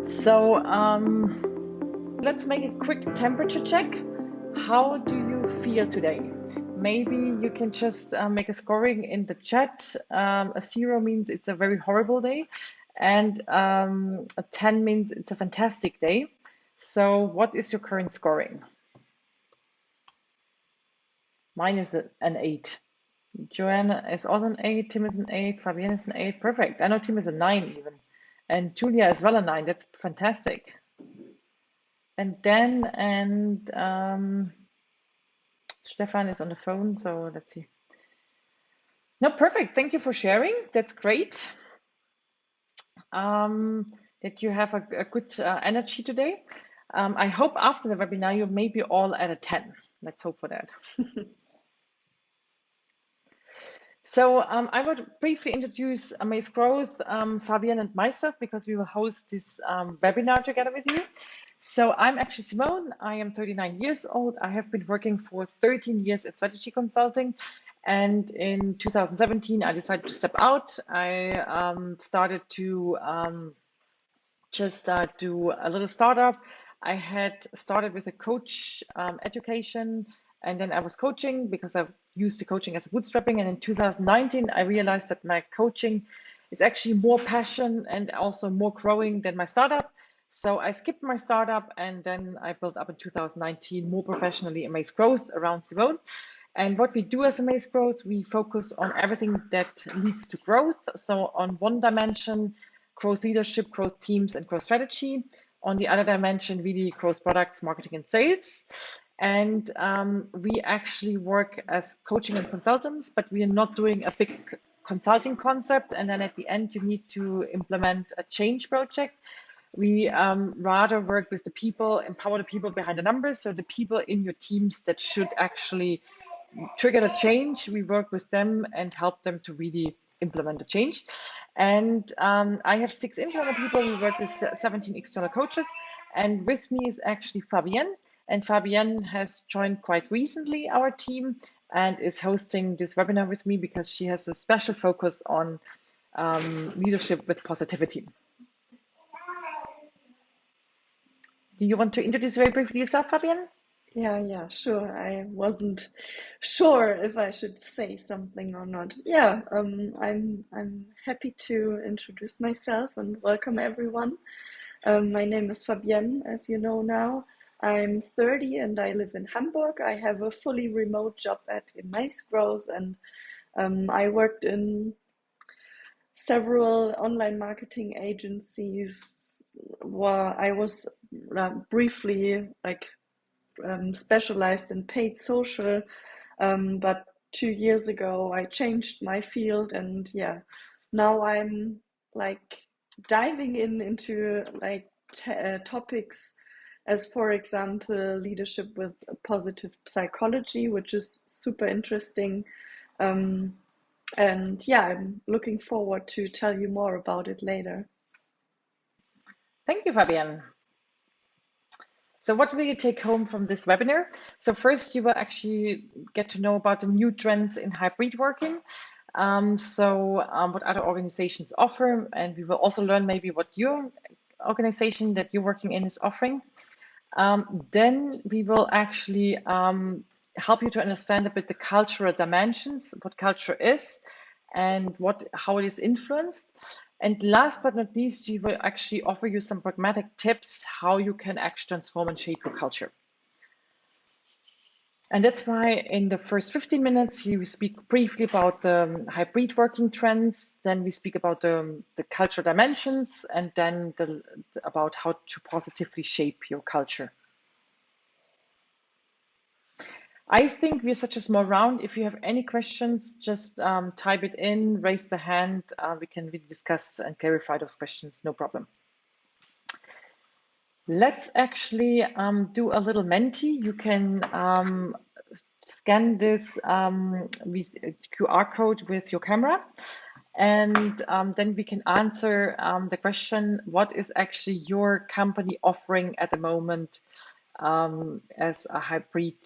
So let's make a quick temperature check. How do you feel today? Maybe you can just make a scoring in the chat. A 0 means it's a very horrible day, and a 10 means it's a fantastic day. So what is your current scoring? Mine is an 8. Joanna is also an 8. Tim is an 8. Fabienne is an 8. Perfect. I know Tim is a 9 even. And Julia as well a 9. That's fantastic. And Dan and Stefan is on the phone, so let's see. No, perfect. Thank you for sharing. That's great. That you have a good energy today. I hope after the webinar you may be all at a 10. Let's hope for that. So I would briefly introduce Amaze Growth, Fabian and myself, because we will host this webinar together with you. So I'm actually Simone. I am 39 years old. I have been working for 13 years at strategy consulting. And in 2017, I decided to step out. I started to just do a little startup. I had started with a coach education, and then I was coaching because I used the coaching as a bootstrapping. And in 2019, I realized that my coaching is actually more passion and also more growing than my startup. So I skipped my startup, and then I built up in 2019 more professionally Amaze Growth around Simone. And what we do as Amaze Growth, we focus on everything that leads to growth. So on one dimension, growth leadership, growth teams, and growth strategy. On the other dimension, really growth products, marketing, and sales. And we actually work as coaching and consultants, but we are not doing a big consulting concept. And then at the end, you need to implement a change project. We rather work with the people, empower the people behind the numbers. So the people in your teams that should actually trigger the change, we work with them and help them to really implement the change. And I have 6 internal people. We work with 17 external coaches. And with me is actually Fabienne. And Fabienne has joined quite recently our team and is hosting this webinar with me because she has a special focus on leadership with positivity. Do you want to introduce very briefly yourself, Fabienne? Yeah, sure. I wasn't sure if I should say something or not. Yeah, I'm happy to introduce myself and welcome everyone. My name is Fabienne, as you know now. I'm 30 and I live in Hamburg. I have a fully remote job at Amaze Growth, and I worked in several online marketing agencies where I was briefly specialized in paid social, but 2 years ago I changed my field, and yeah, now I'm like diving into topics as, for example, leadership with positive psychology, which is super interesting. And yeah, I'm looking forward to tell you more about it later. Thank you, Fabienne. So what will you take home from this webinar? So first, you will actually get to know about the new trends in hybrid working. What other organizations offer, and we will also learn maybe what your organization that you're working in is offering. Then we will actually help you to understand a bit the cultural dimensions, what culture is, and how it is influenced. And last but not least, we will actually offer you some pragmatic tips how you can actually transform and shape your culture. And that's why in the first 15 minutes, we speak briefly about the hybrid working trends. Then we speak about the cultural dimensions, and then about how to positively shape your culture. I think we're such a small round. If you have any questions, just type it in, raise the hand. We can really discuss and clarify those questions, no problem. Let's actually do a little Menti. You can scan this QR code with your camera, and then we can answer the question, what is actually your company offering at the moment as a hybrid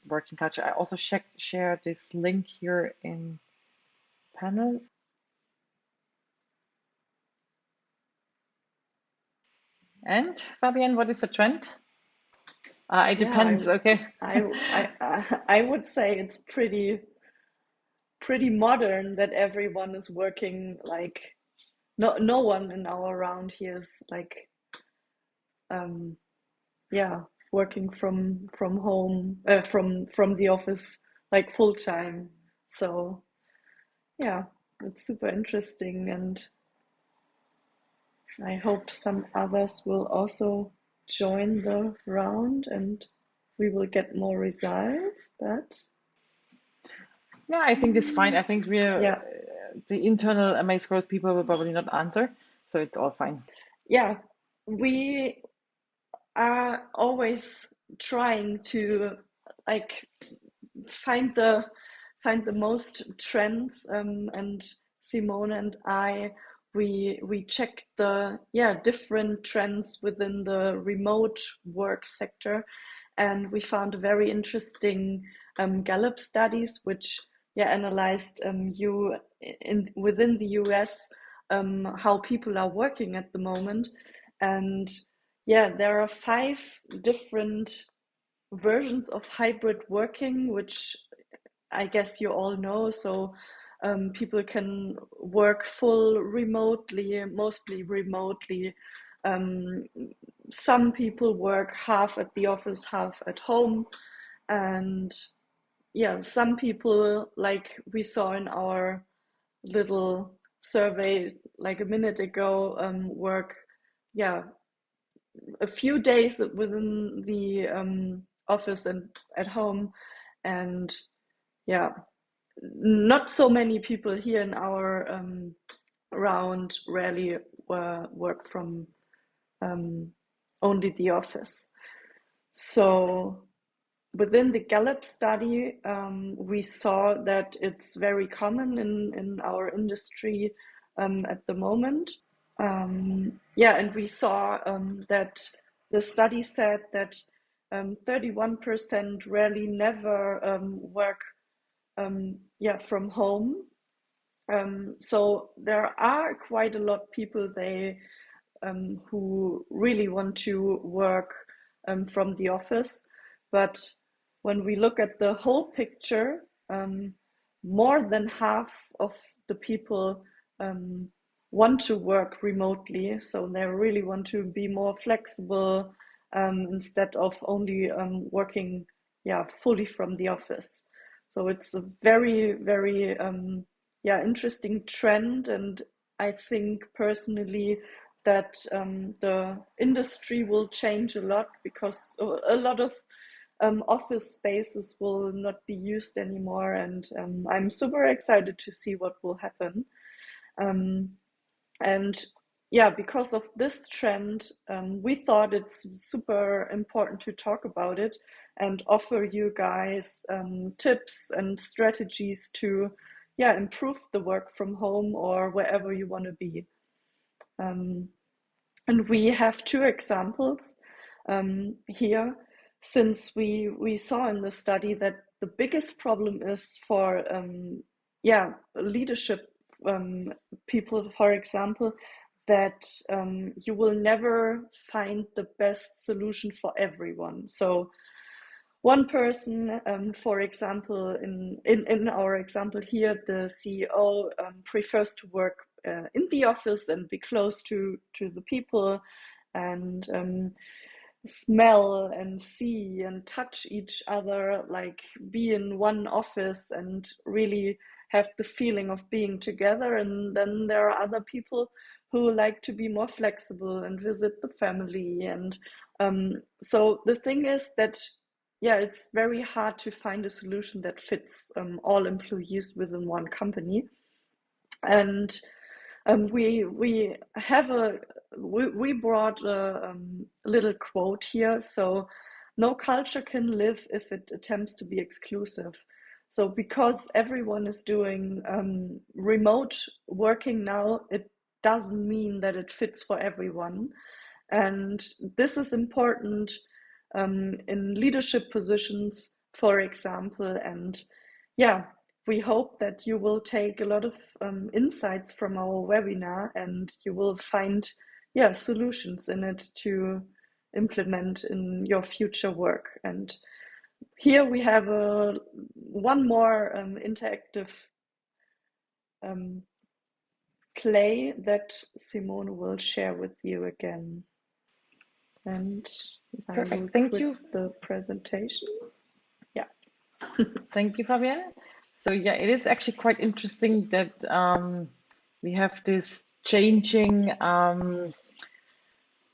working culture. I also share this link here in panel. And Fabian, what is the trend? It Yeah, depends. Okay. I would say it's pretty modern that everyone is working like no one in our round here is like um yeah working from home from the office like full time. So yeah, it's super interesting, and I hope some others will also join the round and we will get more results. But Yeah, I think it's fine. I think we're yeah, the internal Amaze Growth people will probably not answer, so it's all fine. yeah, we are always trying to like find the find the most trends, and Simone and I we checked the different trends within the remote work sector, and we found a very interesting Gallup studies which analyzed you in within the US, how people are working at the moment. And there are 5 different versions of hybrid working, which I guess you all know. So people can work full remotely, mostly remotely. Um, some people work half at the office, half at home. And some people, like we saw in our little survey like a minute ago, work yeah a few days within the office and at home. And yeah, not so many people here in our round rarely work from only the office. So within the Gallup study, we saw that it's very common in our industry at the moment. And we saw that the study said that 31% rarely never work from home. So there are quite a lot of people who really want to work from the office. But when we look at the whole picture, more than half of the people want to work remotely. So they really want to be more flexible, instead of only working fully from the office. So it's a very, very interesting trend. And I think personally that the industry will change a lot, because a lot of office spaces will not be used anymore. And I'm super excited to see what will happen. Um, and because of this trend, we thought it's super important to talk about it and offer you guys tips and strategies to improve the work from home or wherever you want to be. And we have 2 examples here, since we saw in the study that the biggest problem is for leadership people, for example, that you will never find the best solution for everyone. So one person, for example, in our example here, the CEO prefers to work in the office and be close to the people, and smell and see and touch each other, like be in one office and really have the feeling of being together. And then there are other people who like to be more flexible and visit the family. And so the thing is that it's very hard to find a solution that fits all employees within one company. And we have we brought a little quote here. So no culture can live if it attempts to be exclusive. So because everyone is doing remote working now, it doesn't mean that it fits for everyone. And this is important in leadership positions, for example. And we hope that you will take a lot of insights from our webinar, and you will find yeah, solutions in it to implement in your future work. And here we have one more interactive play that Simone will share with you again. And I will Perfect. Thank quit you. the presentation. Yeah. Thank you, Fabienne. So yeah, it is actually quite interesting that we have this changing,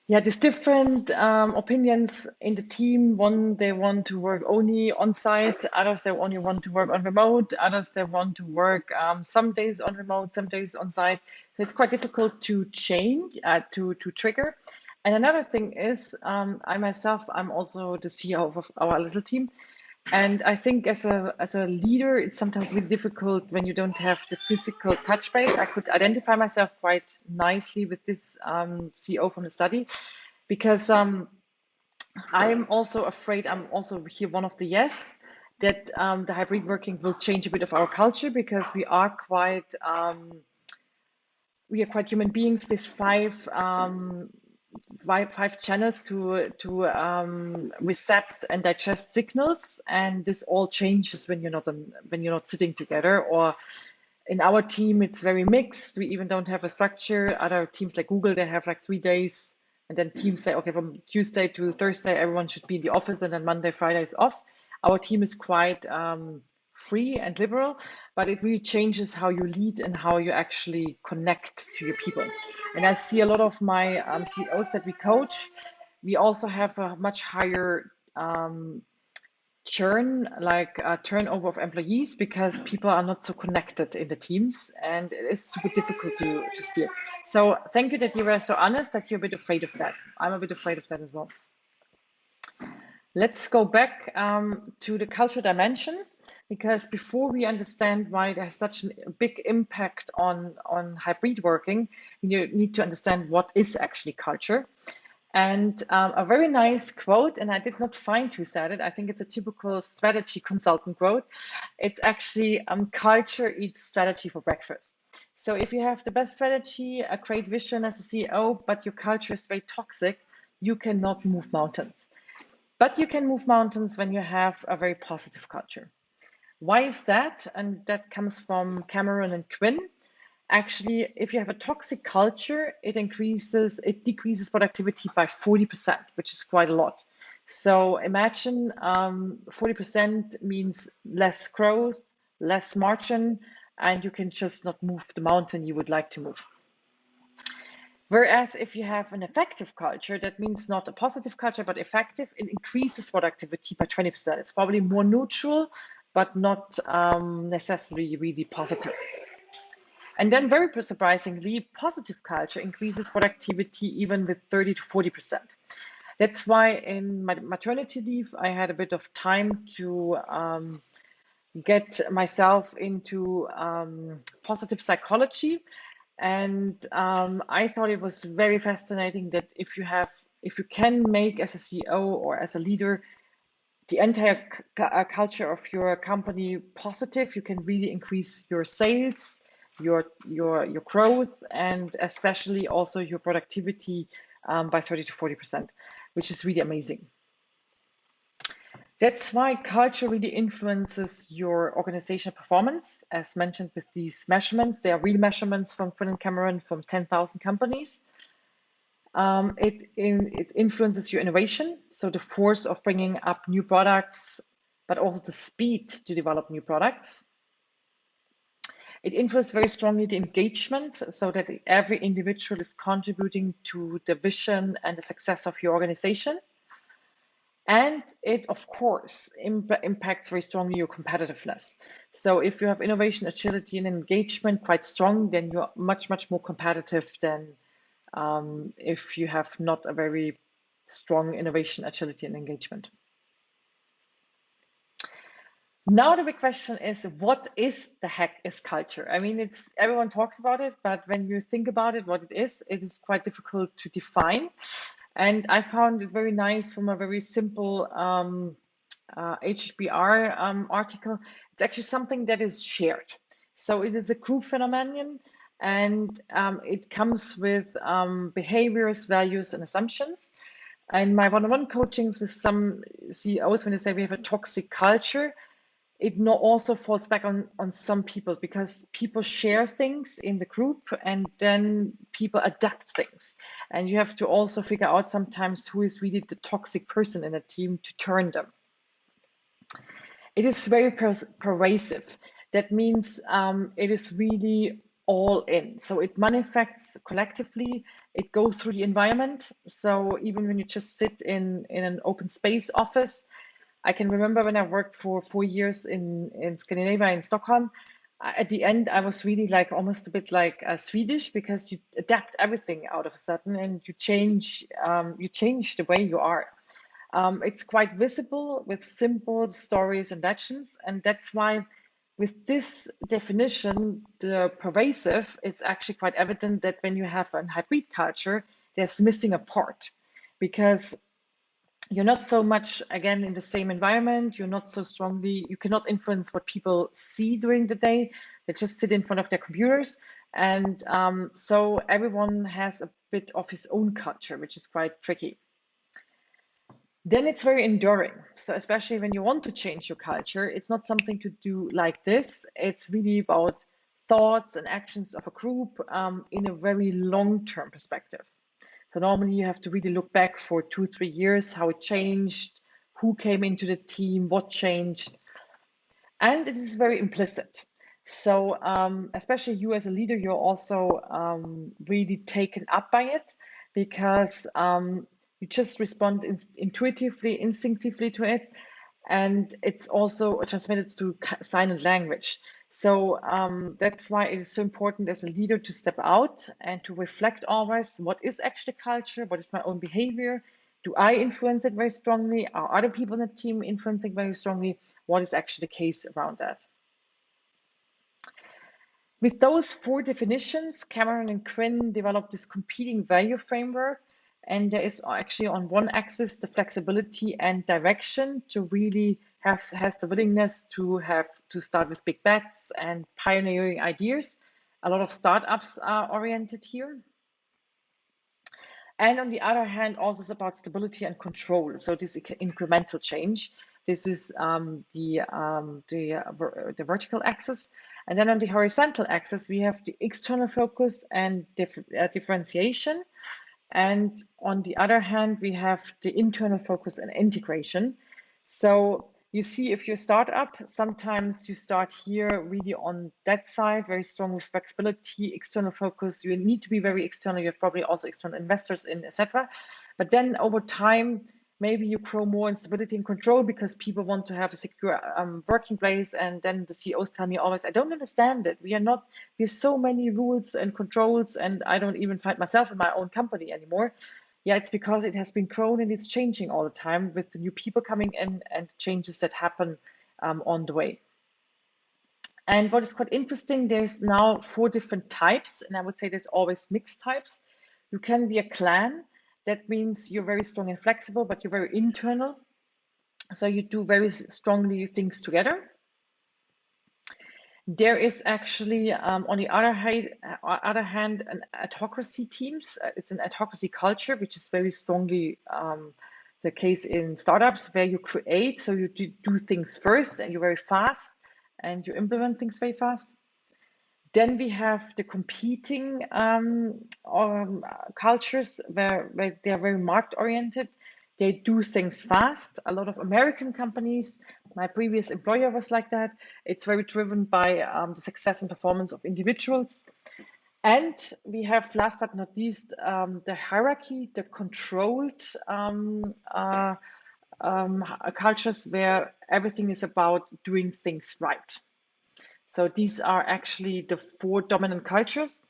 these different opinions in the team. One, they want to work only on site. Others, they only want to work on remote. Others, they want to work some days on remote, some days on site. So it's quite difficult to change, to trigger. And another thing is, I myself, I'm also the CEO of our little team. And I think as a leader, it's sometimes really difficult when you don't have the physical touch base. I could identify myself quite nicely with this CEO from the study, because I'm also afraid, I'm also here one of the yes, that the hybrid working will change a bit of our culture, because we are quite human beings with five channels to recept and digest signals, and this all changes when you're not sitting together. Or in our team, it's very mixed. We even don't have a structure. Other teams like Google, they have like 3 days, and then teams say, okay, from Tuesday to Thursday, everyone should be in the office, and then Monday, Friday is off. Our team is quite free and liberal, but it really changes how you lead and how you actually connect to your people. And I see a lot of my CEOs that we coach, we also have a much higher churn, like turnover of employees, because people are not so connected in the teams, and it is super difficult to steer. So thank you that you were so honest that you're a bit afraid of that. I'm a bit afraid of that as well. Let's go back to the cultural dimension, because before we understand why it has such a big impact on hybrid working, you need to understand what is actually culture. And a very nice quote, and I did not find who said it. I think it's a typical strategy consultant quote. It's actually culture eats strategy for breakfast. So if you have the best strategy, a great vision as a CEO, but your culture is very toxic, you cannot move mountains. But you can move mountains when you have a very positive culture. Why is that? And that comes from Cameron and Quinn. Actually, if you have a toxic culture, it decreases productivity by 40%, which is quite a lot. So imagine 40% means less growth, less margin, and you can just not move the mountain you would like to move. Whereas if you have an effective culture, that means not a positive culture, but effective, it increases productivity by 20%. It's probably more neutral, but not necessarily really positive. And then very surprisingly, positive culture increases productivity even with 30 to 40%. That's why in my maternity leave, I had a bit of time to get myself into positive psychology. And I thought it was very fascinating that if you can make as a CEO or as a leader the entire culture of your company positive, you can really increase your sales, your growth, and especially also your productivity by 30 to 40%, which is really amazing. That's why culture really influences your organizational performance. As mentioned with these measurements, they are real measurements from Quinn and Cameron from 10,000 companies. It influences your innovation, so the force of bringing up new products, but also the speed to develop new products. It influences very strongly the engagement, so that every individual is contributing to the vision and the success of your organization. And it, of course, impacts very strongly your competitiveness. So if you have innovation, agility, and engagement quite strong, then you're much, much more competitive than if you have not a very strong innovation, agility, and engagement. Now the big question is, what is the heck is culture? I mean, it's everyone talks about it, but when you think about it, what it is quite difficult to define. And I found it very nice from a very simple HBR article. It's actually something that is shared. So it is a group phenomenon, and it comes with behaviors, values, and assumptions. And my one-on-one coachings with some CEOs, when they say we have a toxic culture, it also falls back on some people, because people share things in the group and then people adapt things. And you have to also figure out sometimes who is really the toxic person in a team to turn them. It is very pervasive. That means it is really all in. So it manifests collectively. It goes through the environment. So even when you just sit in an open space office, I can remember when I worked for 4 years in Scandinavia, in Stockholm. At the end, I was really like almost a bit like Swedish, because you adapt everything out of a sudden, and you change the way you are. It's quite visible with simple stories and actions, and that's why with this definition, the pervasive, it's actually quite evident that when you have a hybrid culture, there's missing a part, because you're not so much again in the same environment. You're not so strongly, you cannot influence what people see during the day. They just sit in front of their computers, and so everyone has a bit of his own culture, which is quite tricky. Then it's very enduring. So especially when you want to change your culture, it's not something to do like this. It's really about thoughts and actions of a group in a very long-term perspective. So normally you have to really look back for 2, 3 years, how it changed, who came into the team, what changed, and it is very implicit. So especially you as a leader, you're also really taken up by it, because you just respond intuitively, instinctively to it, and it's also transmitted through silent language. So that's why it is so important as a leader to step out and to reflect always, what is actually culture, what is my own behavior, do I influence it very strongly, are other people in the team influencing very strongly, what is actually the case around that. With those 4 definitions, Cameron and Quinn developed this competing value framework. And there is actually on one axis the flexibility and direction to really has the willingness to start with big bets and pioneering ideas. A lot of startups are oriented here. And on the other hand, also it's about stability and control. So this incremental change. This is the vertical axis. And then on the horizontal axis, we have the external focus and differentiation. And on the other hand, we have the internal focus and integration. So you see, if you're a startup, sometimes you start here really on that side, very strong with flexibility, external focus. You need to be very external. You have probably also external investors in, etc. But then over time, maybe you grow more in stability and control, because people want to have a secure working place. And then the CEOs tell me always, I don't understand it. We have so many rules and controls, and I don't even find myself in my own company anymore. Yeah, it's because it has been grown and it's changing all the time with the new people coming in and changes that happen on the way. And what is quite interesting, there's now 4 different types, and I would say there's always mixed types. You can be a clan. That means you're very strong and flexible, but you're very internal. So you do very strongly things together. There is actually, on the other hand, an autocracy teams. It's an autocracy culture, which is very strongly the case in startups, where you create, so you do things first, and you're very fast, and you implement things very fast. Then we have the competing cultures, where they are very market oriented. They do things fast. A lot of American companies, my previous employer was like that. It's very driven by the success and performance of individuals. And we have, last but not least, the hierarchy, the controlled cultures, where everything is about doing things right. So these are actually the 4 dominant cultures.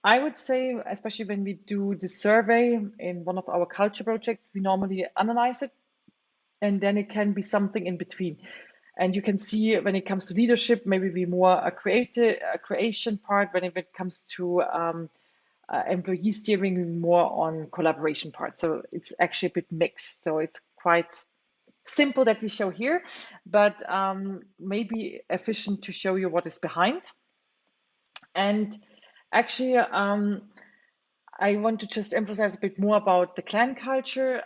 I would say, especially when we do the survey in one of our culture projects, we normally analyze it, and then it can be something in between. And you can see when it comes to leadership, maybe we more a creation part. When it comes to employee steering, more on collaboration part. So it's actually a bit mixed. So it's quite simple that we show here, but maybe efficient to show you what is behind. And actually, I want to just emphasize a bit more about the clan culture.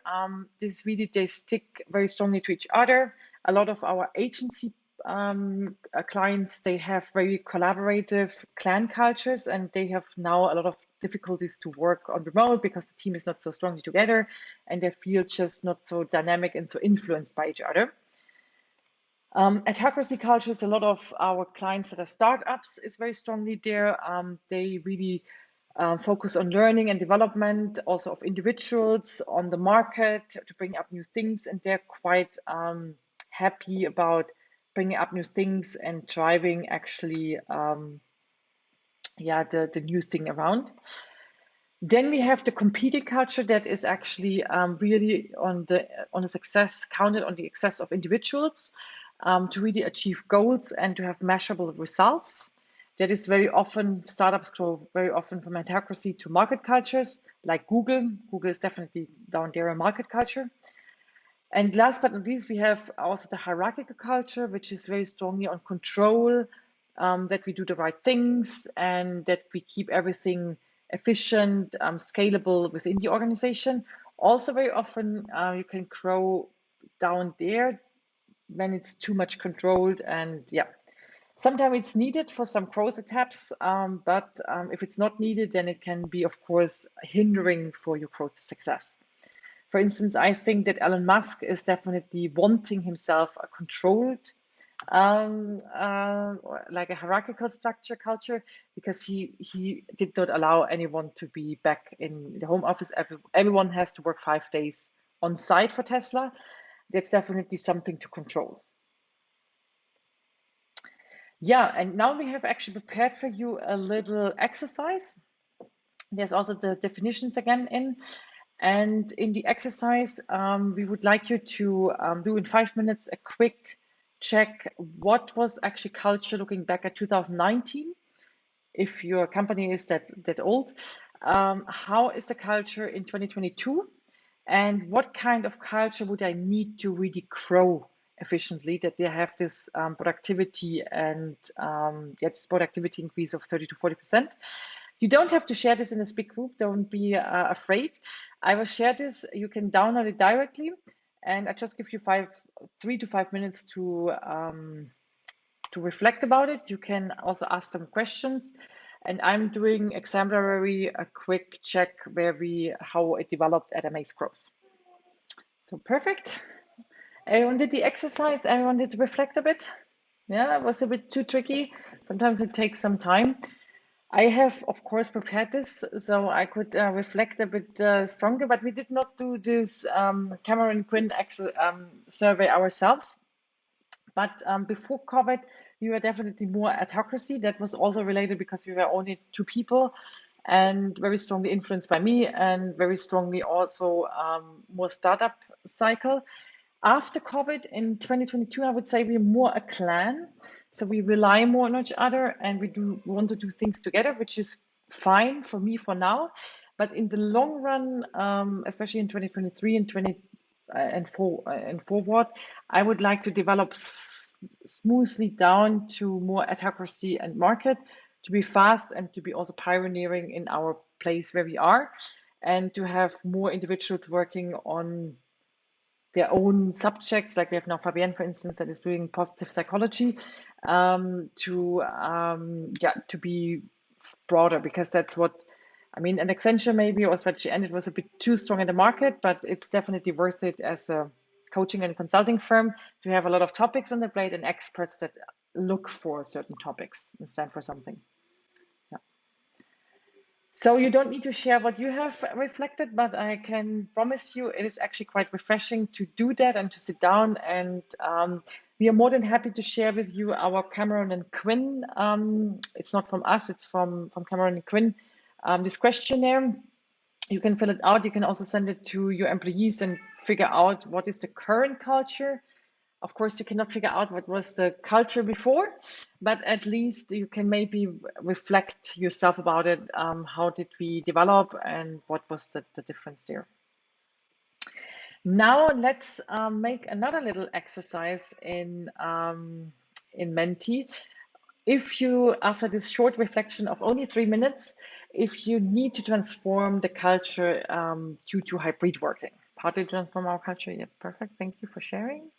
This really, they stick very strongly to each other. A lot of our agency clients, they have very collaborative clan cultures, and they have now a lot of difficulties to work on remote because the team is not so strongly together and they feel just not so dynamic and so influenced by each other. Autocracy cultures, a lot of our clients that are startups is very strongly there. They really focus on learning and development, also of individuals on the market to bring up new things, and they're quite happy about bringing up new things and driving actually, yeah, the new thing around. Then we have the competing culture that is actually really on the success, counted on the success of individuals to really achieve goals and to have measurable results. That is very often, startups grow very often from meritocracy to market cultures, like Google. Google is definitely down there a market culture. And last but not least, we have also the hierarchical culture, which is very strongly on control, that we do the right things and that we keep everything efficient, scalable within the organization. Also, very often you can grow down there when it's too much controlled. And yeah, sometimes it's needed for some growth attempts, but if it's not needed, then it can be, of course, hindering for your growth success. For instance, I think that Elon Musk is definitely wanting himself a controlled, like a hierarchical structure culture, because he did not allow anyone to be back in the home office. Everyone has to work 5 days on site for Tesla. That's definitely something to control. Yeah, and now we have actually prepared for you a little exercise. There's also the definitions again in. And in the exercise, we would like you to do in 5 minutes a quick check what was actually culture looking back at 2019, if your company is that old. How is the culture in 2022? And what kind of culture would I need to really grow efficiently that they have this productivity and get this productivity increase of 30 to 40%? You don't have to share this in this big group. Don't be afraid. I will share this. You can download it directly. And I just give you 3 to 5 minutes to reflect about it. You can also ask some questions. And I'm doing exemplary a quick check how it developed at Amaze Growth. So perfect. Everyone did the exercise. Everyone did reflect a bit. Yeah, it was a bit too tricky. Sometimes it takes some time. I have, of course, prepared this so I could reflect a bit stronger, but we did not do this Cameron Quinn survey ourselves. But before COVID, we were definitely more autocracy. That was also related because we were only two people and very strongly influenced by me and very strongly also more startup cycle. After COVID in 2022, I would say we're more a clan. So we rely more on each other and we want to do things together, which is fine for me for now. But in the long run, especially in 2023 and 20 and forward, I would like to develop smoothly down to more autocracy and market, to be fast and to be also pioneering in our place where we are, and to have more individuals working on their own subjects. Like we have now Fabienne, for instance, that is doing positive psychology, to be broader, because that's what I mean. An Accenture maybe or Strategy and it was a bit too strong in the market, but it's definitely worth it as a coaching and consulting firm to have a lot of topics on the plate and experts that look for certain topics and stand for something. Yeah. So you don't need to share what you have reflected, but I can promise you it is actually quite refreshing to do that and to sit down. And we are more than happy to share with you our Cameron and Quinn. It's not from us, it's from Cameron and Quinn. This questionnaire, you can fill it out. You can also send it to your employees and figure out what is the current culture. Of course, you cannot figure out what was the culture before, but at least you can maybe reflect yourself about it. How did we develop and what was the difference there? Now let's make another little exercise in Menti. if you, after this short reflection of only 3 minutes, if you need to transform the culture due to hybrid working, partly transform our culture. Yeah, perfect. Thank you for sharing.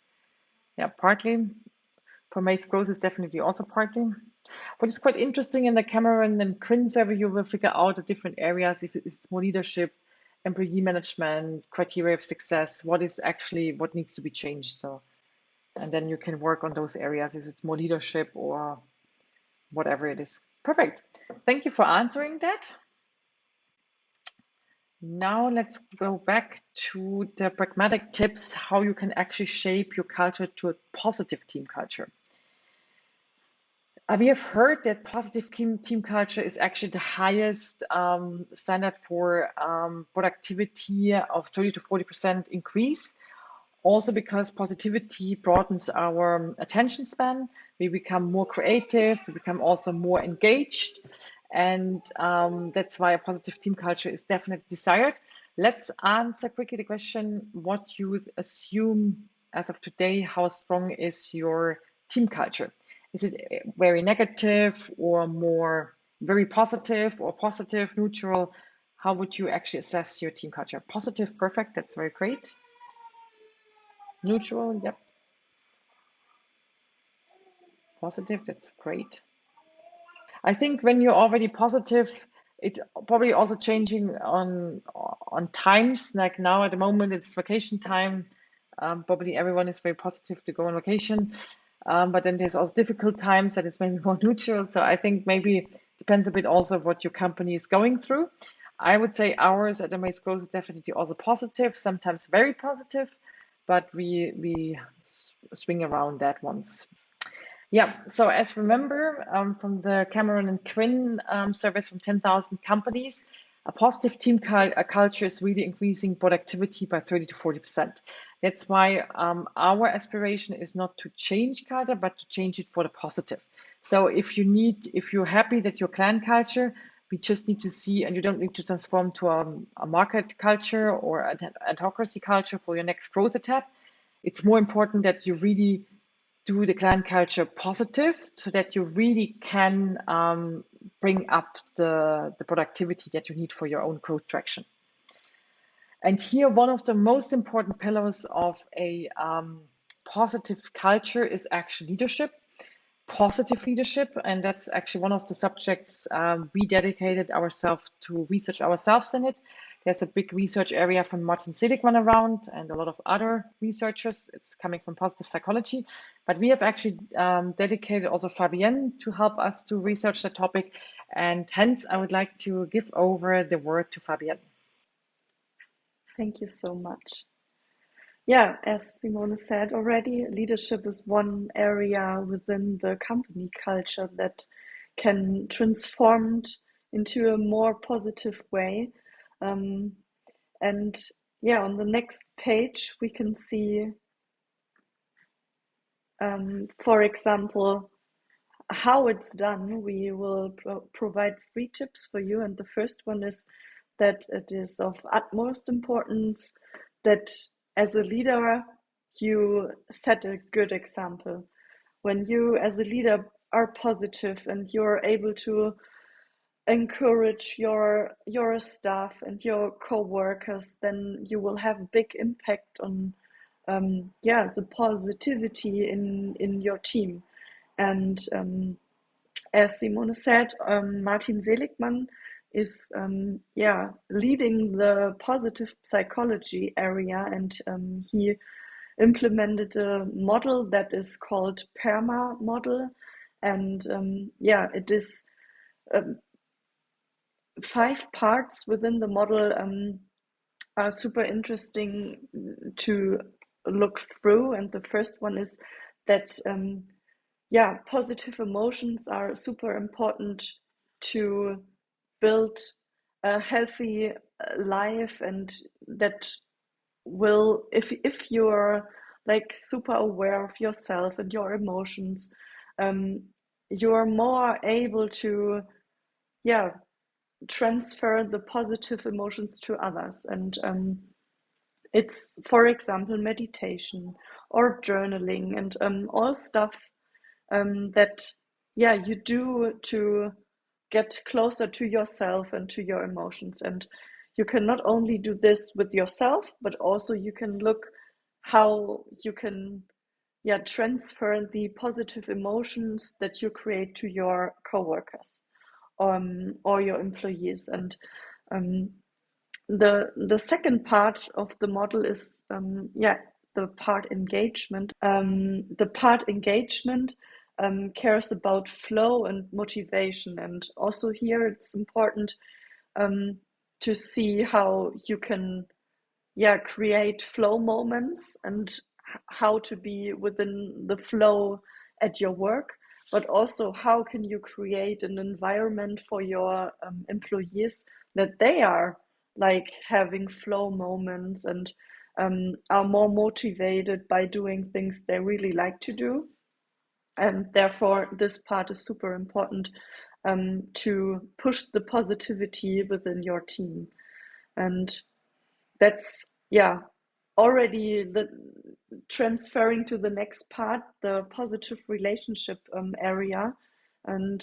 Yeah, partly. For Maze Growth is definitely also partly. What is quite interesting in the Cameron and Quinn survey, you will figure out the different areas, if it's more leadership, employee management, criteria of success, what is actually what needs to be changed. So, and then you can work on those areas if it's more leadership or whatever it is. Perfect. Thank you for answering that. Now let's go back to the pragmatic tips, how you can actually shape your culture to a positive team culture. We have heard that positive team culture is actually the highest standard for productivity of 30 to 40% increase. Also because positivity broadens our attention span, we become more creative, we become also more engaged. And that's why a positive team culture is definitely desired. Let's answer quickly the question, what you assume as of today, how strong is your team culture? Is it very negative or more very positive or positive, neutral? How would you actually assess your team culture? Positive, perfect, that's very great. Neutral, yep. Positive, that's great. I think when you're already positive, it's probably also changing on times. Like now at the moment, it's vacation time. Probably everyone is very positive to go on vacation. But then there's also difficult times that it's maybe more neutral. So I think maybe depends a bit also what your company is going through. I would say ours at Amaze Growth is definitely also positive, sometimes very positive, but we swing around that once. Yeah, so as remember from the Cameron and Quinn surveys from 10,000 companies, a positive team culture is really increasing productivity by 30 to 40%. That's why our aspiration is not to change culture, but to change it for the positive. So if you're happy that your clan culture, we just need to see, and you don't need to transform to a market culture or an adhocracy culture for your next growth attack. It's more important that you really do the clan culture positive so that you really can bring up the productivity that you need for your own growth traction. And here, one of the most important pillars of a positive culture is actually leadership, positive leadership. And that's actually one of the subjects we dedicated ourselves to research ourselves in it. There's a big research area from Martin Seligman around and a lot of other researchers. It's coming from positive psychology. But we have actually dedicated also Fabienne to help us to research the topic. And hence, I would like to give over the word to Fabienne. Thank you so much. Yeah, as Simone said already, leadership is one area within the company culture that can transform into a more positive way. And yeah, on the next page, we can see, for example, how it's done. We will provide 3 tips for you. And the first one is that it is of utmost importance that as a leader, you set a good example. When you, as a leader, are positive and you're able to encourage your staff and your co-workers, then you will have a big impact on the positivity in your team. And as Simone said, Martin Seligman is leading the positive psychology area, and he implemented a model that is called PERMA model, and it is 5 parts within the model are super interesting to look through. And the first one is that positive emotions are super important to build a healthy life, and that will, if you're like super aware of yourself and your emotions, you're more able to transfer the positive emotions to others. And it's, for example, meditation or journaling and all stuff that you do to get closer to yourself and to your emotions. And you can not only do this with yourself, but also you can look how you can transfer the positive emotions that you create to your coworkers, or your employees. And um, the second part of the model is the part engagement. The part engagement cares about flow and motivation, and also here it's important to see how you can create flow moments, and how to be within the flow at your work, but also how can you create an environment for your employees that they are like having flow moments, and are more motivated by doing things they really like to do. And therefore this part is super important to push the positivity within your team. And that's already the transferring to the next part, the positive relationship area. And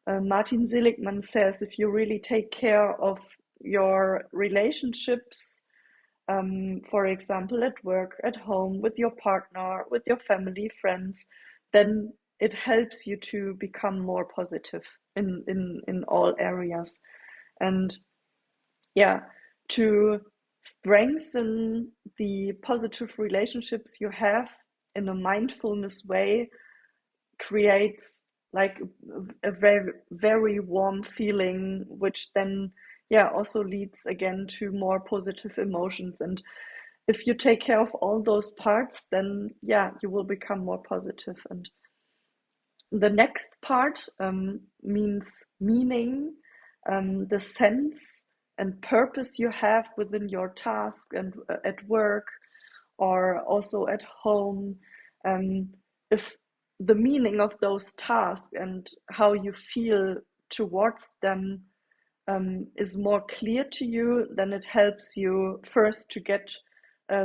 Martin Seligman says, if you really take care of your relationships, for example at work, at home, with your partner, with your family, friends, then it helps you to become more positive in all areas. And to strengthen the positive relationships you have in a mindfulness way creates like a very, very warm feeling, which then also leads again to more positive emotions. And if you take care of all those parts, then you will become more positive. And the next part means meaning, the sense and purpose you have within your task and at work, or also at home. If the meaning of those tasks and how you feel towards them is more clear to you, then it helps you first to get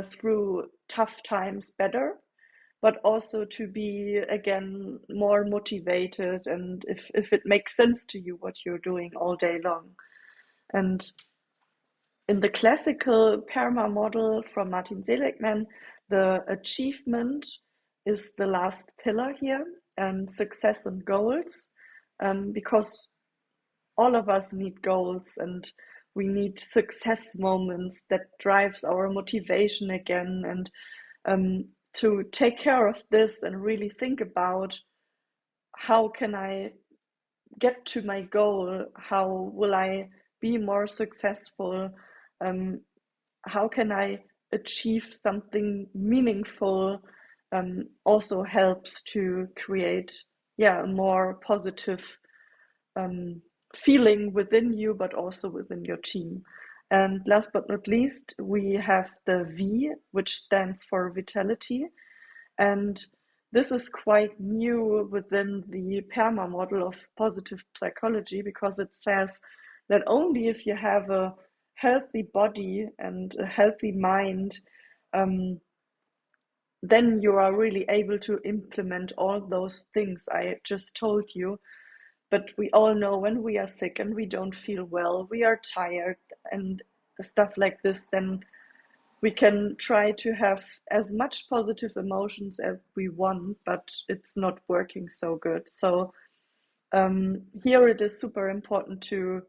through tough times better, but also to be again more motivated, and if it makes sense to you what you're doing all day long. And in the classical PERMA model from Martin Seligman, the achievement is the last pillar here, and success and goals, because all of us need goals, and we need success moments that drives our motivation again. And to take care of this and really think about how can I get to my goal, how will I be more successful, how can I achieve something meaningful, also helps to create a more positive feeling within you, but also within your team. And last but not least, we have the V, which stands for vitality. And this is quite new within the PERMA model of positive psychology, because it says that only if you have a healthy body and a healthy mind, then you are really able to implement all those things I just told you. But we all know when we are sick and we don't feel well, we are tired and stuff like this, then we can try to have as much positive emotions as we want, but it's not working so good. So here it is super important to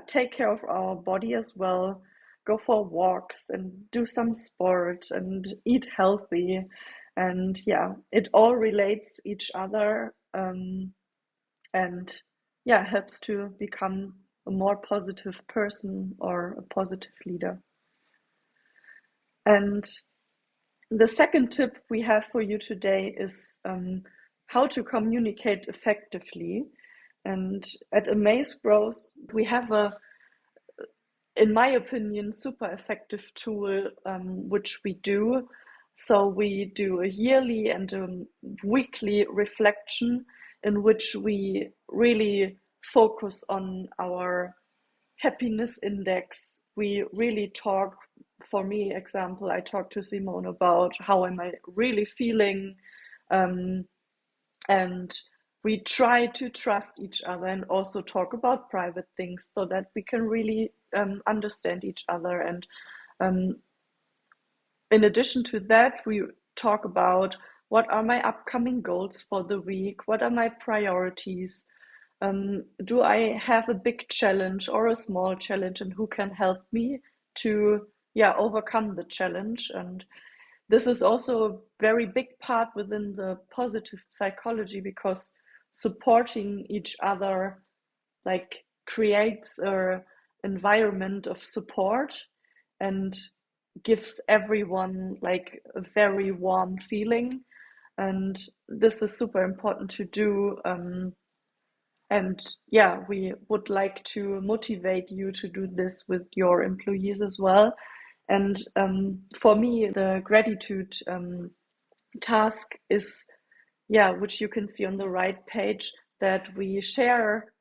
take care of our body as well, go for walks and do some sport and eat healthy. And it all relates each other, and helps to become a more positive person or a positive leader. And the second tip we have for you today is how to communicate effectively. And at Amaze Growth, we have in my opinion, super effective tool, which we do. So we do a yearly and a weekly reflection in which we really focus on our happiness index. We really talk, for me, example, I talk to Simone about how am I really feeling, and we try to trust each other and also talk about private things so that we can really understand each other. And um, in addition to that, we talk about what are my upcoming goals for the week, what are my priorities, do I have a big challenge or a small challenge, and who can help me to overcome the challenge. And this is also a very big part within the positive psychology, because supporting each other like creates a environment of support and gives everyone like a very warm feeling. And this is super important to do. And yeah, we would like to motivate you to do this with your employees as well. And for me, the gratitude task is, which you can see on the right page, that we share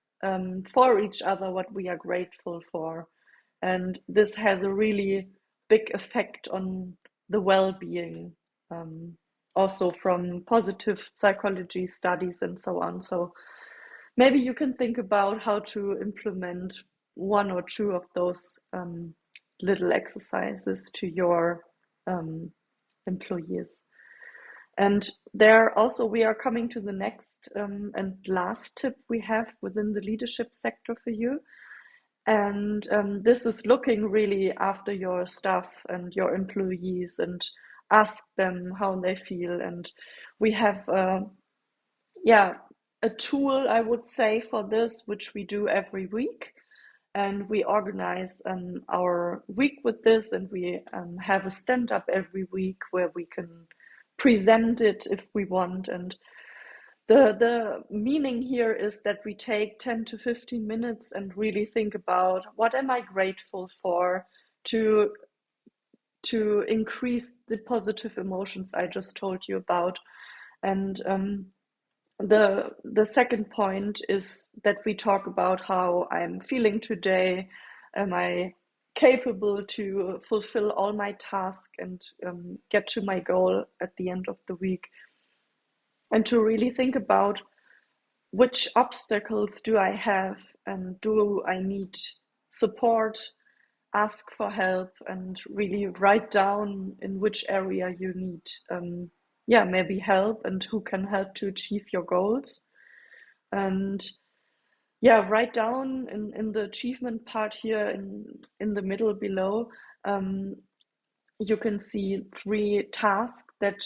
for each other what we are grateful for. And this has a really big effect on the well-being, also from positive psychology studies and so on. So maybe you can think about how to implement one or two of those little exercises to your employees. And there also, we are coming to the next and last tip we have within the leadership sector for you. And this is looking really after your staff and your employees and ask them how they feel. And we have, a tool, I would say, for this, which we do every week. And we organize our week with this, and we have a stand up every week where we can present it if we want. And the meaning here is that we take 10 to 15 minutes and really think about what am I grateful for to increase the positive emotions I just told you about. And the second point is that we talk about how I'm feeling today. Am I capable to fulfill all my tasks and get to my goal at the end of the week? And to really think about which obstacles do I have, and do I need support, ask for help, and really write down in which area you need maybe help, and who can help to achieve your goals. And write down in the achievement part here in the middle below, you can see 3 tasks that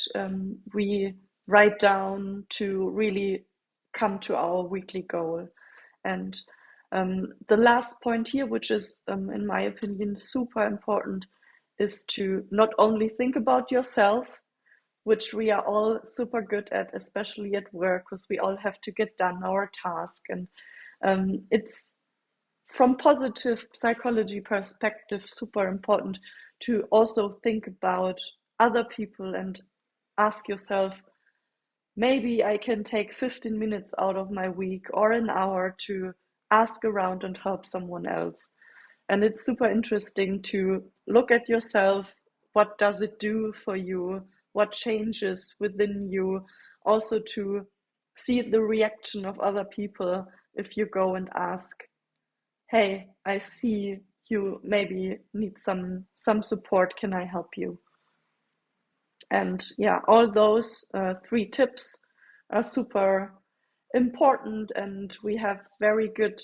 we write down to really come to our weekly goal. And the last point here, which is in my opinion super important, is to not only think about yourself, which we are all super good at, especially at work, because we all have to get done our task. And it's, from positive psychology perspective, super important to also think about other people and ask yourself, maybe I can take 15 minutes out of my week or an hour to ask around and help someone else. And it's super interesting to look at yourself. What does it do for you? What changes within you? Also to see the reaction of other people if you go and ask, hey, I see you maybe need some support. Can I help you? And all those 3 tips are super important, and we have very good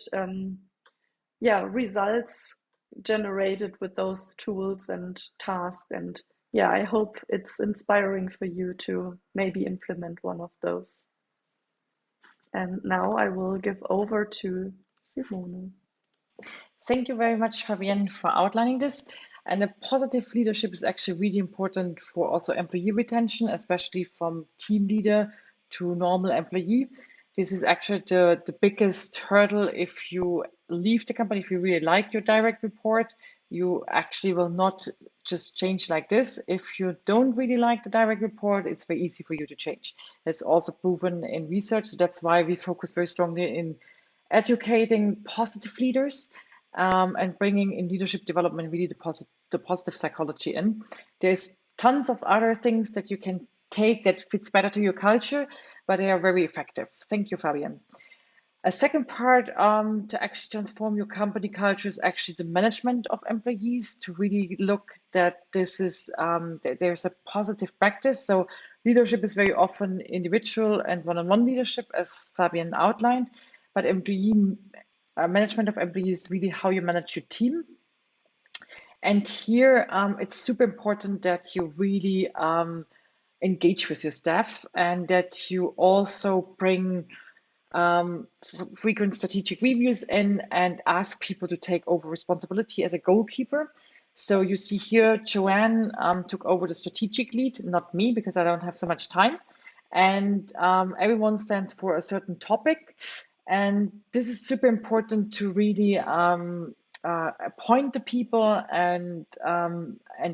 results generated with those tools and tasks. And I hope it's inspiring for you to maybe implement one of those. And now I will give over to Simone. Thank you very much, Fabienne, for outlining this. And a positive leadership is actually really important for also employee retention, especially from team leader to normal employee. This is actually the biggest hurdle. If you leave the company, if you really like your direct report, you actually will not just change like this. If you don't really like the direct report, it's very easy for you to change. That's also proven in research. So that's why we focus very strongly in educating positive leaders and bringing in leadership development really the positive psychology in. There's tons of other things that you can take that fits better to your culture. but they are very effective. Thank you, Fabian. A second part to actually transform your company culture is actually the management of employees, to really look that this is that there's a positive practice. So leadership is very often individual and one-on-one leadership, as Fabian outlined, but employee management of employees is really how you manage your team. And here it's super important that you really engage with your staff, and that you also bring frequent strategic reviews in and ask people to take over responsibility as a goalkeeper. So you see here, Joanne took over the strategic lead, not me, because I don't have so much time. And everyone stands for a certain topic. And this is super important to really appoint the people and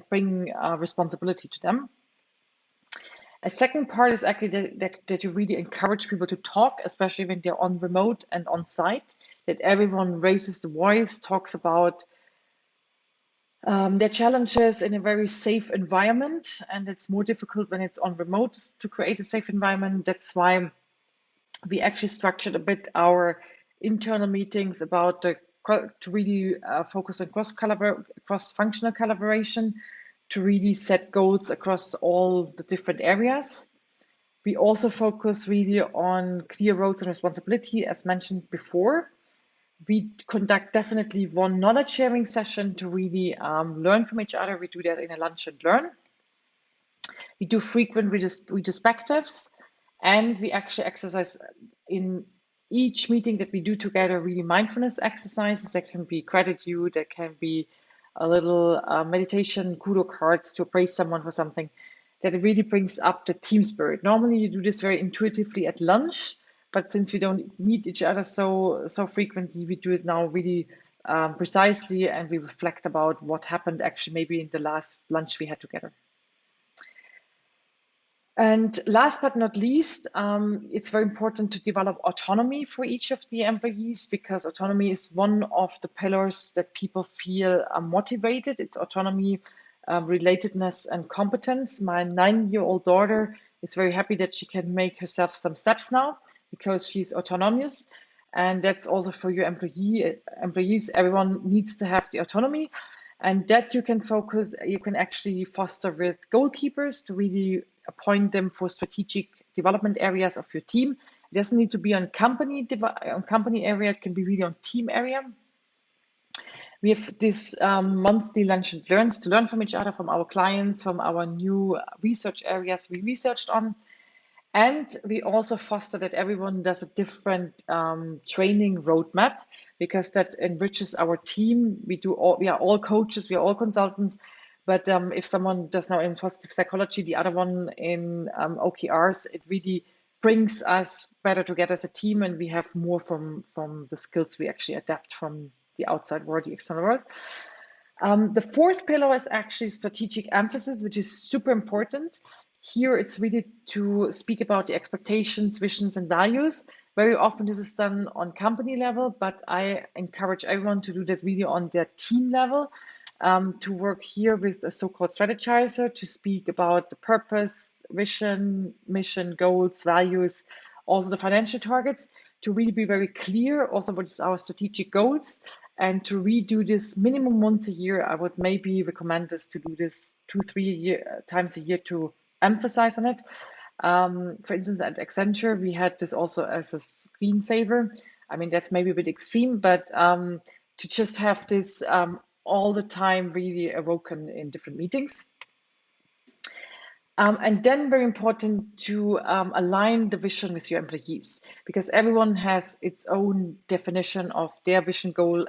bring responsibility to them. A second part is actually that you really encourage people to talk, especially when they're on remote and on site, that everyone raises the voice, talks about their challenges in a very safe environment. And it's more difficult when it's on remote to create a safe environment. That's why we actually structured a bit our internal meetings about to really focus on cross-functional collaboration, to really set goals across all the different areas. We also focus really on clear roles and responsibility, as mentioned before. We conduct definitely one knowledge sharing session to really learn from each other. We do that in a lunch and learn. We do frequent retrospectives, and we actually exercise in each meeting that we do together, really mindfulness exercises. That can be gratitude, that can be a little meditation, kudo cards to praise someone for something, that really brings up the team spirit. Normally you do this very intuitively at lunch, but since we don't meet each other so frequently, we do it now really precisely, and we reflect about what happened actually maybe in the last lunch we had together. And last but not least, it's very important to develop autonomy for each of the employees, because autonomy is one of the pillars that people feel motivated. It's autonomy, relatedness, and competence. My 9-year-old daughter is very happy that she can make herself some steps now because she's autonomous. And that's also for your employees. Everyone needs to have the autonomy. And that you can actually foster with goalkeepers to really appoint them for strategic development areas of your team. It doesn't need to be on company area, it can be really on team area. We have this monthly lunch and learns to learn from each other, from our clients, from our new research areas we researched on. And we also foster that everyone does a different training roadmap, because that enriches our team. We are all coaches, we are all consultants. But if someone does now in positive psychology, the other one in OKRs, it really brings us better together as a team, and we have more from the skills we actually adapt from the outside world, the external world. The fourth pillar is actually strategic emphasis, which is super important. Here, it's really to speak about the expectations, visions, and values. Very often this is done on company level, but I encourage everyone to do that really on their team level, to work here with a so-called strategizer to speak about the purpose, vision, mission, goals, values, also the financial targets, to really be very clear also what is our strategic goals, and to redo this minimum once a year. I would maybe recommend us to do this 2-3 times a year to emphasize on it. For instance, at Accenture, we had this also as a screensaver. I mean, that's maybe a bit extreme, but to just have this all the time really awoken in different meetings. And then very important to align the vision with your employees, because everyone has its own definition of their vision, goal,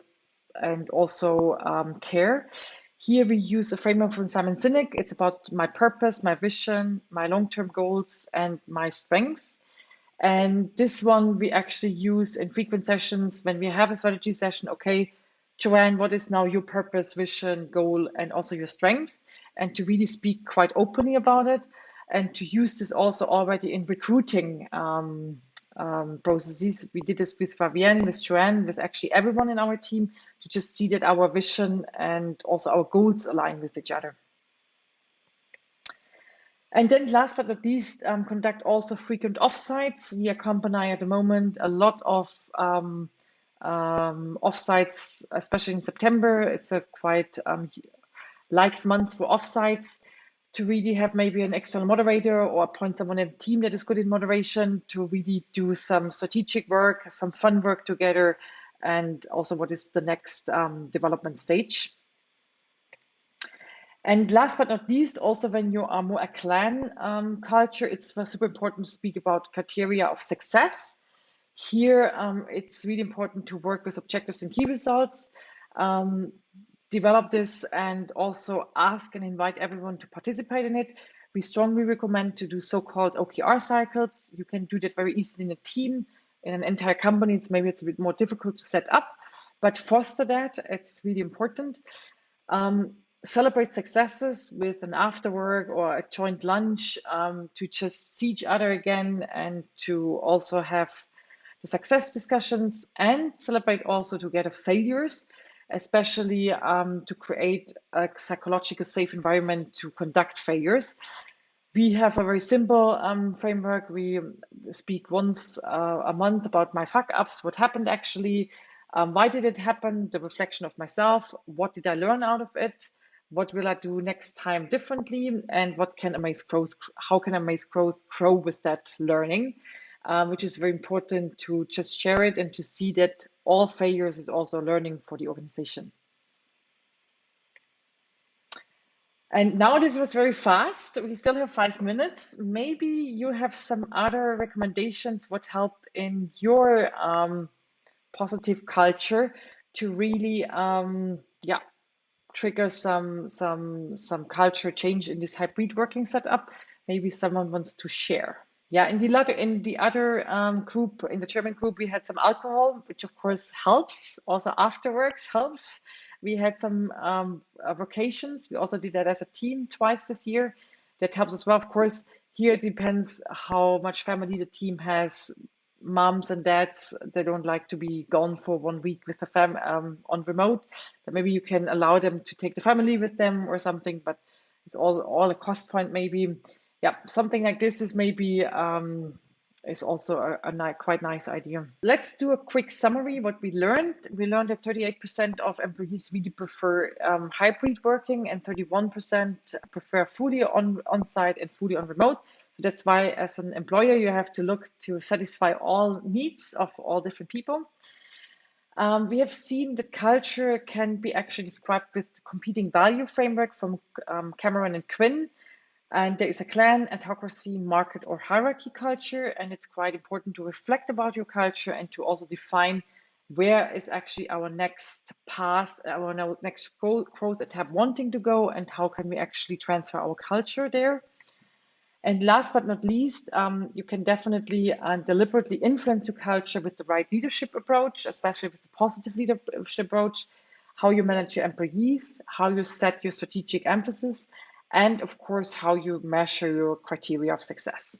and also care. Here we use a framework from Simon Sinek. It's about my purpose, my vision, my long-term goals, and my strengths. And this one we actually use in frequent sessions when we have a strategy session. Okay, Joanne, what is now your purpose, vision, goal, and also your strength? And to really speak quite openly about it, and to use this also already in recruiting processes. We did this with Fabienne, with Joanne, with actually everyone in our team, to just see that our vision and also our goals align with each other. And then last but not least, conduct also frequent offsites. We accompany at the moment a lot of offsites, especially in September. It's a quite liked month for offsites, to really have maybe an external moderator or appoint someone in a team that is good in moderation to really do some strategic work, some fun work together, and also what is the next development stage. And last but not least, also when you are more a clan culture, it's super important to speak about criteria of success. Here, it's really important to work with objectives and key results, develop this, and also ask and invite everyone to participate in it. We strongly recommend to do so-called OKR cycles. You can do that very easily in a team, in an entire company. It's a bit more difficult to set up, but foster that. It's really important. Celebrate successes with an after work or a joint lunch, to just see each other again and to also have the success discussions, and celebrate also together failures, especially to create a psychological safe environment to conduct failures. We have a very simple framework. We speak once a month about my fuck ups, what happened actually, why did it happen, the reflection of myself, what did I learn out of it, what will I do next time differently, and how can Amaze Growth grow with that learning, which is very important to just share it and to see that all failures is also learning for the organization. And now this was very fast. We still have 5 minutes. Maybe you have some other recommendations what helped in your positive culture to really trigger some culture change in this hybrid working setup. Maybe someone wants to share. Yeah, in the other group, in the German group, we had some alcohol, which of course helps. Also afterwards helps. We had some vacations. We also did that as a team twice this year. That helps as well. Of course, here it depends how much family the team has. Moms and dads, they don't like to be gone for 1 week with the on remote. But maybe you can allow them to take the family with them or something. But it's all a cost point maybe. Yeah, something like this is maybe is also a quite nice idea. Let's do a quick summary what we learned. We learned that 38% of employees really prefer hybrid working, and 31% prefer fully on-site and fully on remote. So that's why as an employer, you have to look to satisfy all needs of all different people. We have seen the culture can be actually described with the competing value framework from Cameron and Quinn. And there is a clan, autocracy, market, or hierarchy culture. And it's quite important to reflect about your culture and to also define where is actually our next path, our next growth etape wanting to go, and how can we actually transfer our culture there. And last but not least, you can definitely deliberately influence your culture with the right leadership approach, especially with the positive leadership approach, how you manage your employees, how you set your strategic emphasis, and of course, how you measure your criteria of success.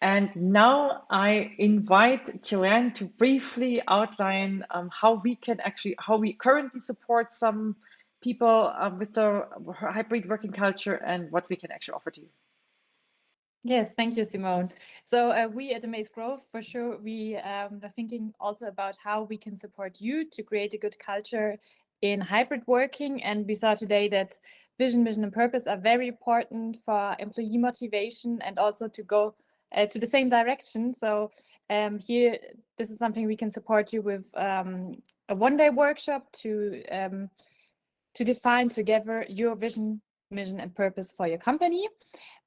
And now I invite Joanne to briefly outline how we currently support some people with the hybrid working culture and what we can actually offer to you. Yes, thank you, Simone. So we at Amaze Growth, for sure, we are thinking also about how we can support you to create a good culture in hybrid working. And we saw today that vision, mission, and purpose are very important for employee motivation and also to go to the same direction. So here, this is something we can support you with a one-day workshop to define together your vision, mission, and purpose for your company.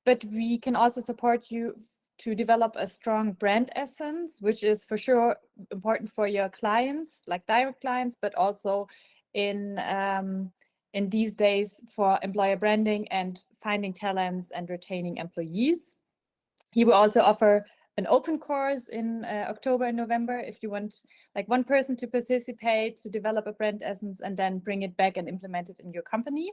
But we can also support you to develop a strong brand essence, which is for sure important for your clients, like direct clients, but also in these days for employer branding and finding talents and retaining employees. He will also offer an open course in October and November if you want like one person to participate, to develop a brand essence and then bring it back and implement it in your company.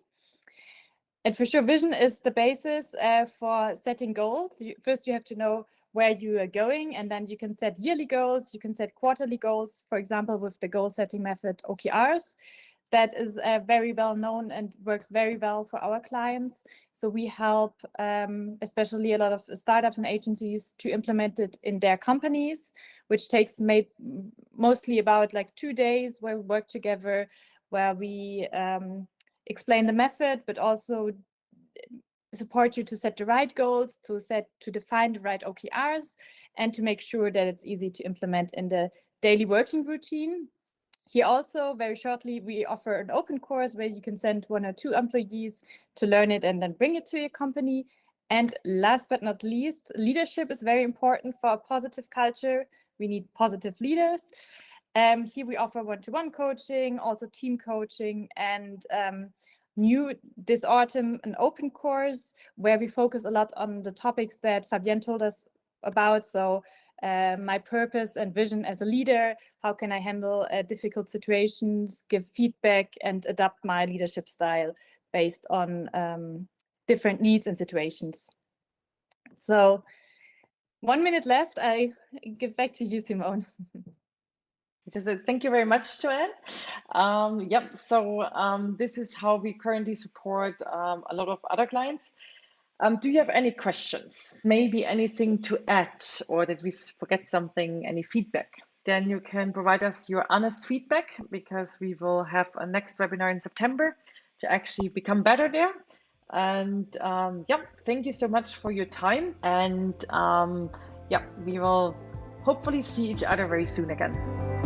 And for sure, vision is the basis for setting goals. First, you have to know where you are going, and then you can set yearly goals, you can set quarterly goals, for example, with the goal setting method OKRs. that is very well known and works very well for our clients. So we help especially a lot of startups and agencies to implement it in their companies, which takes mostly about like 2 days, where we work together, where we explain the method, but also support you to set the right goals, to define the right OKRs, and to make sure that it's easy to implement in the daily working routine. Here also, very shortly, we offer an open course where you can send 1 or 2 employees to learn it and then bring it to your company. And last but not least, leadership is very important for a positive culture. We need positive leaders. Here we offer one-to-one coaching, also team coaching, and new this autumn an open course where we focus a lot on the topics that Fabienne told us about. So my purpose and vision as a leader, how can I handle difficult situations, give feedback, and adapt my leadership style based on different needs and situations. So 1 minute left. I give back to you, Simone. Thank you very much, Joanne. This is how we currently support a lot of other clients. Do you have any questions? Maybe anything to add, or did we forget something, any feedback? Then you can provide us your honest feedback, because we will have a next webinar in September to actually become better there. And thank you so much for your time. And we will hopefully see each other very soon again.